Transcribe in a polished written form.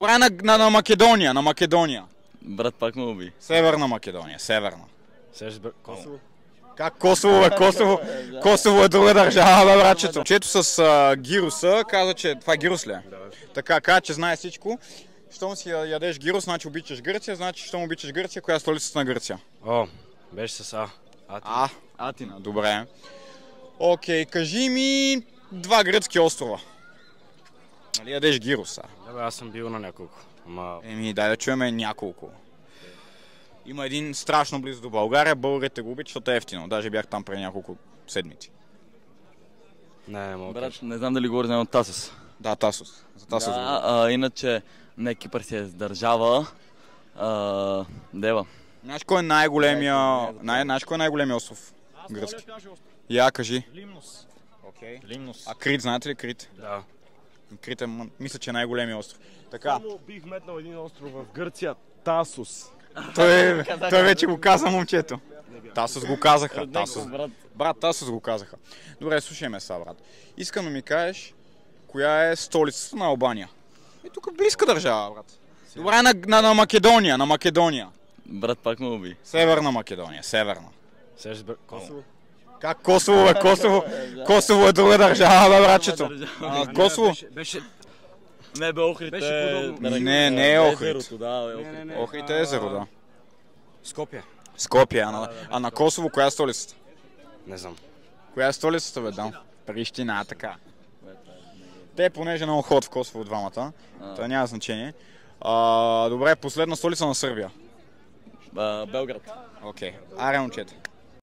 Добре, на Македония, на Македония. Брат, пак ме уби. Северна Македония, северна. Косово. Как Косово, бе? Косово е друга държава, бе, братчето. Чето с гируса каза, че това е гирус ли е? Да. Така, каза, че знае всичко. Щом си ядеш гирус, значи обичаш Гърция, значи щом обичаш Гърция, коя е столицата на Гърция? О, беше с А. А, Атина, добре. Окей, кажи ми два гръцки острова. Нали ядеш гируса? Да, бе, аз съм бил на няколко. Ама... Дай да чуем няколко. Има един страшно близо до България, българите го обичат, защото е ефтино. Даже бях там преди няколко седмици. Не мога да Брат, кажа. не знам дали говори за Тасос. Да, Тасос. За Тасос го. Иначе не Кипър си е с държава. Дева. Знаеш кой е най-големия... Знаеш кой е най-големия остров? Гръцки. Я, кажи. Лимнос. Окей. Лимнос. А Крит, знаете ли Крит? Да. Крит е, мисля, че е най-големия остров. Така. Само бих метнал един остров в Гърция. Тасос. Той вече го каза, момчето. Тасос го казаха. Брат, Тасос го казаха. Добре, слушай ме сега, брат. Искам да ми кажеш, коя е столицата на Албания? И тук е близка държава, брат. Добре, на Македония, на Македония. Брат, пак ме уби. Северна Македония, северна. Косово. Как Косово, бе? Косово е друга държава, бе, братчето. Косово? Беше... Не бе, Охрид Беше подобно. Не е Охрид. Езерото, да, е Охрид. Охрид е езеро, да. Скопия. Скопие, а на Косово коя е столицата? Не знам. Коя е столицата, бе, да? Прищина, така. Те, понеже много ход в Косово от двамата, това няма значение. Добре, последна столица на Сърбия. Белград. Окей. Аре, момчета.